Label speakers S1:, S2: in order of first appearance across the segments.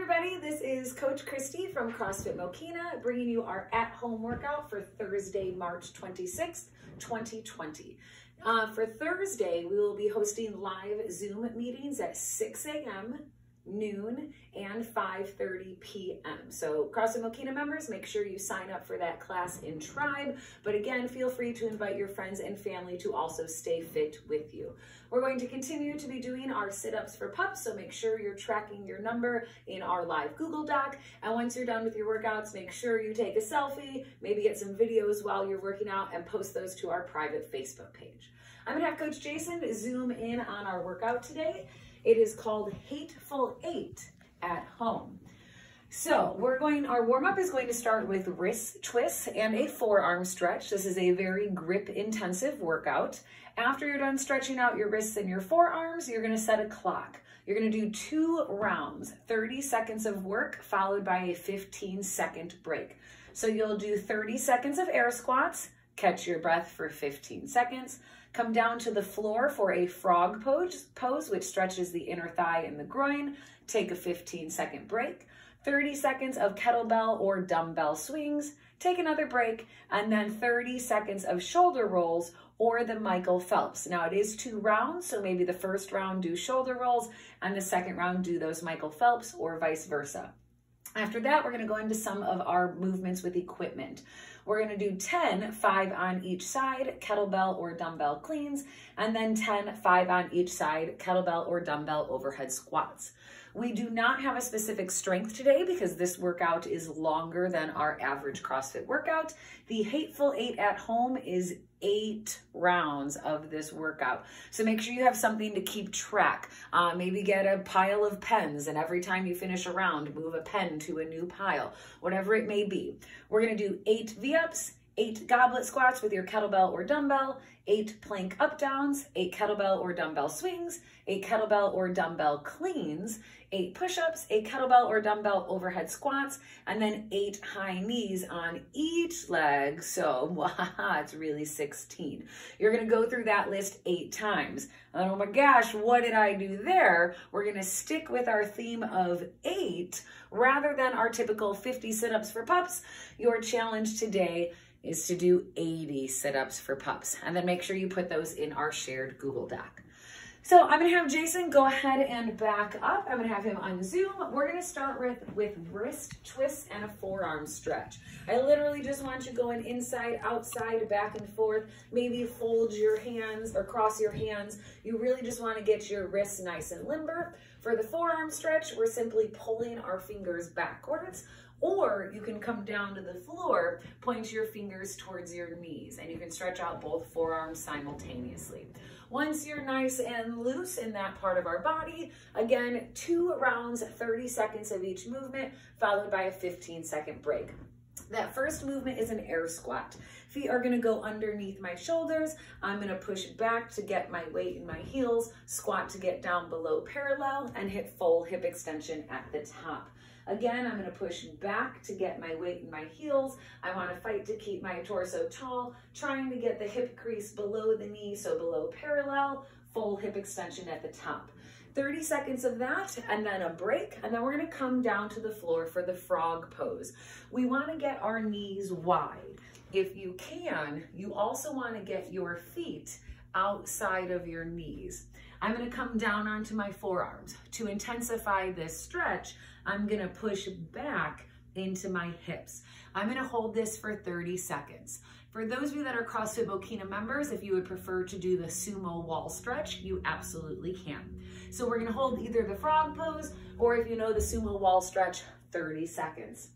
S1: everybody, this is Coach Christy from CrossFit Mokina bringing you our at-home workout for Thursday, March 26th, 2020. For Thursday, we will be hosting live Zoom meetings at 6 a.m., noon, and 5:30 p.m. So CrossFit Mokina members, make sure you sign up for that class in Tribe. But again, feel free to invite your friends and family to also stay fit with you. We're going to continue to be doing our sit-ups for pups, so make sure you're tracking your number in our live Google Doc. And once you're done with your workouts, make sure you take a selfie, maybe get some videos while you're working out, and post those to our private Facebook page. I'm gonna have Coach Jason zoom in on our workout today. It is called Hateful 8 at home. So our warm-up is going to start with wrist twists and a forearm stretch. This is a very grip intensive workout. After you're done stretching out your wrists and your forearms, you're gonna set a clock. You're gonna do 2 rounds, 30 seconds of work followed by a 15-second break. So you'll do 30 seconds of air squats, catch your breath for 15 seconds, come down to the floor for a frog pose, which stretches the inner thigh and the groin, take a 15-second break, 30 seconds of kettlebell or dumbbell swings, take another break, and then 30 seconds of shoulder rolls or the Michael Phelps. Now it is 2 rounds, so maybe the first round do shoulder rolls and the second round do those Michael Phelps or vice versa. After that, we're gonna go into some of our movements with equipment. We're gonna do 10, 5 on each side, kettlebell or dumbbell cleans, and then 10, 5 on each side, kettlebell or dumbbell overhead squats. We do not have a specific strength today because this workout is longer than our average CrossFit workout. The Hateful 8 at home is 8 rounds of this workout. So make sure you have something to keep track. Maybe get a pile of pens, and every time you finish a round, move a pen to a new pile, whatever it may be. We're gonna do 8 V-ups, 8 goblet squats with your kettlebell or dumbbell, 8 plank up downs, 8 kettlebell or dumbbell swings, 8 kettlebell or dumbbell cleans, 8 push-ups, 8 kettlebell or dumbbell overhead squats, and then 8 high knees on each leg. So it's really 16. You're gonna go through that list 8 times. And oh my gosh, what did I do there? We're gonna stick with our theme of 8 rather than our typical 50 sit-ups for pups. Your challenge today is to do 80 sit-ups for pups. And then make sure you put those in our shared Google Doc. So I'm gonna have Jason go ahead and back up. I'm gonna have him on Zoom. We're gonna start with wrist twists and a forearm stretch. I literally just want you going inside, outside, back and forth. Maybe fold your hands or cross your hands. You really just wanna get your wrists nice and limber. For the forearm stretch, we're simply pulling our fingers backwards, or you can come down to the floor, point your fingers towards your knees, and you can stretch out both forearms simultaneously. Once you're nice and loose in that part of our body, again, 2 rounds, 30 seconds of each movement, followed by a 15-second break. That first movement is an air squat. Feet are gonna go underneath my shoulders. I'm gonna push back to get my weight in my heels, squat to get down below parallel, and hit full hip extension at the top. Again, I'm gonna push back to get my weight in my heels. I wanna fight to keep my torso tall, trying to get the hip crease below the knee, so below parallel, full hip extension at the top. 30 seconds of that, and then a break, and then we're gonna come down to the floor for the frog pose. We wanna get our knees wide. If you can, you also wanna get your feet outside of your knees. I'm gonna come down onto my forearms. To intensify this stretch, I'm gonna push back into my hips. I'm gonna hold this for 30 seconds. For those of you that are CrossFit Mokina members, if you would prefer to do the sumo wall stretch, you absolutely can. So we're gonna hold either the frog pose, or if you know the sumo wall stretch, 30 seconds.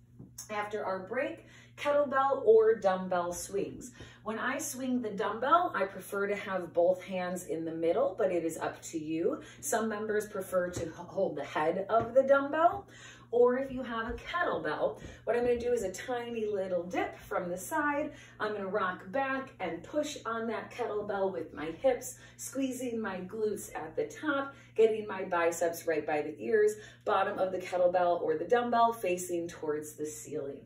S1: After our break, kettlebell or dumbbell swings. When I swing the dumbbell, I prefer to have both hands in the middle, but it is up to you. Some members prefer to hold the head of the dumbbell, or if you have a kettlebell, what I'm gonna do is a tiny little dip from the side. I'm gonna rock back and push on that kettlebell with my hips, squeezing my glutes at the top, getting my biceps right by the ears, bottom of the kettlebell or the dumbbell facing towards the ceiling.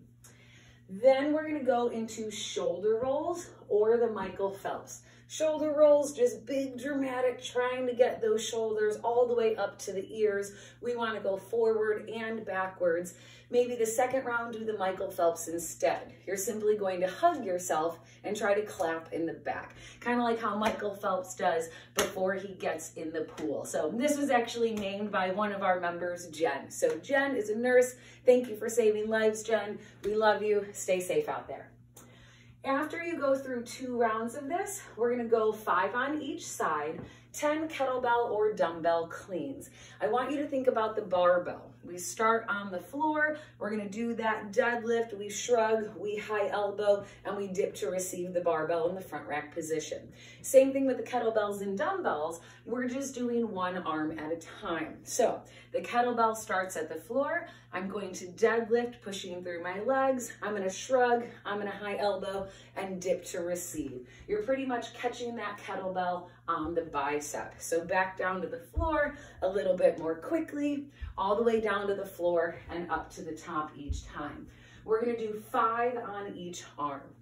S1: Then we're gonna go into shoulder rolls or the Michael Phelps. Shoulder rolls, just big, dramatic, trying to get those shoulders all the way up to the ears. We want to go forward and backwards. Maybe the second round, do the Michael Phelps instead. You're simply going to hug yourself and try to clap in the back, kind of like how Michael Phelps does before he gets in the pool. So this was actually named by one of our members, Jen. So Jen is a nurse. Thank you for saving lives, Jen. We love you. Stay safe out there. After you go through 2 rounds of this, we're gonna go 5 on each side, 10 kettlebell or dumbbell cleans. I want you to think about the barbell. We start on the floor, we're gonna do that deadlift, we shrug, we high elbow, and we dip to receive the barbell in the front rack position. Same thing with the kettlebells and dumbbells, we're just doing 1 arm at a time. So the kettlebell starts at the floor, I'm going to deadlift, pushing through my legs, I'm gonna shrug, I'm gonna high elbow, and dip to receive. You're pretty much catching that kettlebell on the bicep. So back down to the floor a little bit more quickly, all the way down to the floor and up to the top each time. We're gonna do 5 on each arm.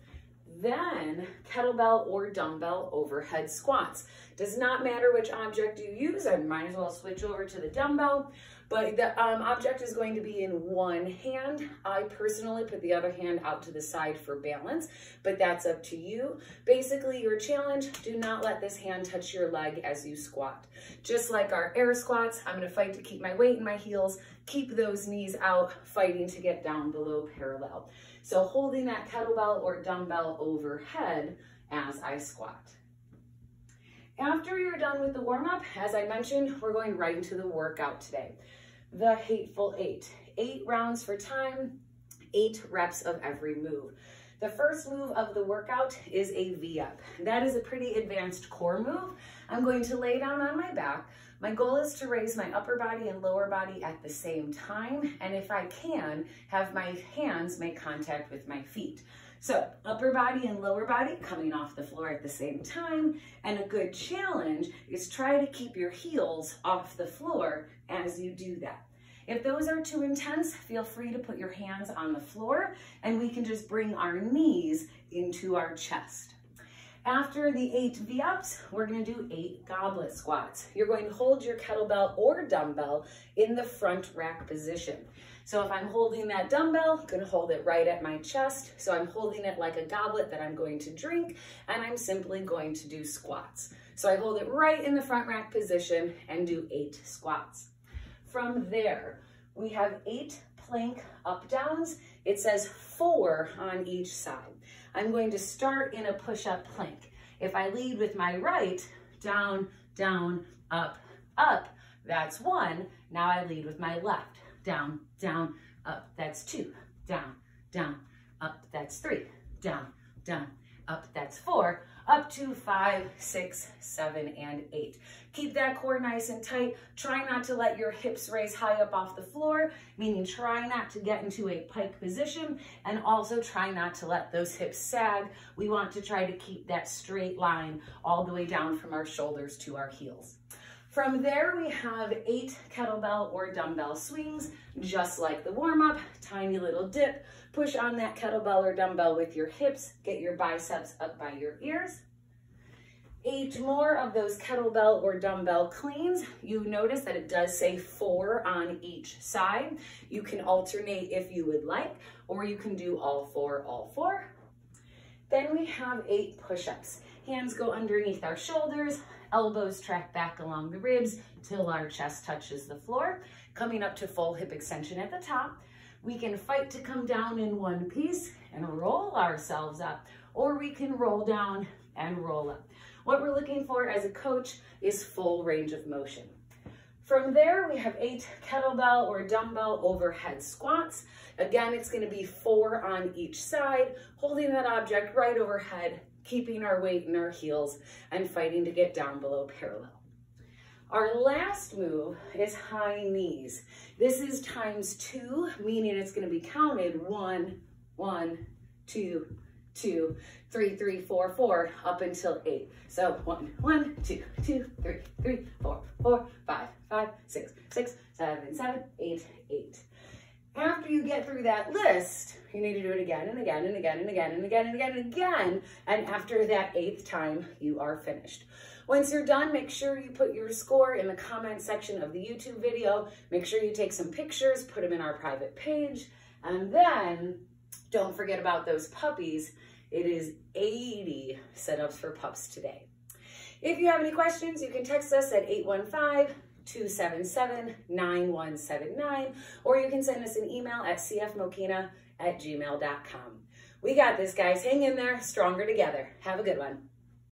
S1: Then kettlebell or dumbbell overhead squats. Does not matter which object you use, I might as well switch over to the dumbbell, but the object is going to be in one hand. I personally put the other hand out to the side for balance, but that's up to you. Basically, your challenge, do not let this hand touch your leg as you squat. Just like our air squats, I'm gonna fight to keep my weight in my heels, keep those knees out, fighting to get down below parallel. So holding that kettlebell or dumbbell overhead as I squat. After you're done with the warm-up, as I mentioned, we're going right into the workout today. The Hateful 8. 8 rounds for time, 8 reps of every move. The first move of the workout is a V-up. That is a pretty advanced core move. I'm going to lay down on my back. My goal is to raise my upper body and lower body at the same time, and if I can, have my hands make contact with my feet. So upper body and lower body coming off the floor at the same time, and a good challenge is try to keep your heels off the floor as you do that. If those are too intense, feel free to put your hands on the floor and we can just bring our knees into our chest. After the 8 V-ups, we're gonna do 8 goblet squats. You're going to hold your kettlebell or dumbbell in the front rack position. So if I'm holding that dumbbell, I'm gonna hold it right at my chest. So I'm holding it like a goblet that I'm going to drink, and I'm simply going to do squats. So I hold it right in the front rack position and do 8 squats. From there, we have 8 plank up downs. It says 4 on each side. I'm going to start in a push-up plank. If I lead with my right, down, down, up, up, that's 1. Now I lead with my left, down, down, up, that's 2, down, down, up, that's 3, down, down, up, that's 4, up to 5, 6, 7, and 8. Keep that core nice and tight. Try not to let your hips raise high up off the floor, meaning try not to get into a pike position, and also try not to let those hips sag. We want to try to keep that straight line all the way down from our shoulders to our heels. From there, we have 8 kettlebell or dumbbell swings, just like the warm-up, tiny little dip. Push on that kettlebell or dumbbell with your hips, get your biceps up by your ears. 8 more of those kettlebell or dumbbell cleans. You notice that it does say 4 on each side. You can alternate if you would like, or you can do all 4, all 4. Then we have 8 push-ups. Hands go underneath our shoulders, elbows track back along the ribs till our chest touches the floor, coming up to full hip extension at the top. We can fight to come down in one piece and roll ourselves up, or we can roll down and roll up. What we're looking for as a coach is full range of motion. From there, we have 8 kettlebell or dumbbell overhead squats. Again, it's going to be 4 on each side, holding that object right overhead, keeping our weight in our heels, and fighting to get down below parallel. Our last move is high knees. This is times 2, meaning it's going to be counted 1, 1, 2, 2, 3, 3, 4, 4, up until 8. So 1, 1, 2, 2, 3, 3, 4, 4, 5, 5, 6, 6, 7, 7, 8, 8. After you get through that list, you need to do it again and again and again and again and again and again and again. And after that 8th time, you are finished. Once you're done, make sure you put your score in the comment section of the YouTube video. Make sure you take some pictures, put them in our private page. And then don't forget about those puppies. It is 80 setups for pups today. If you have any questions, you can text us at 815-277-9179, or you can send us an email at cfmokina@gmail.com. We got this, guys. Hang in there. Stronger together. Have a good one.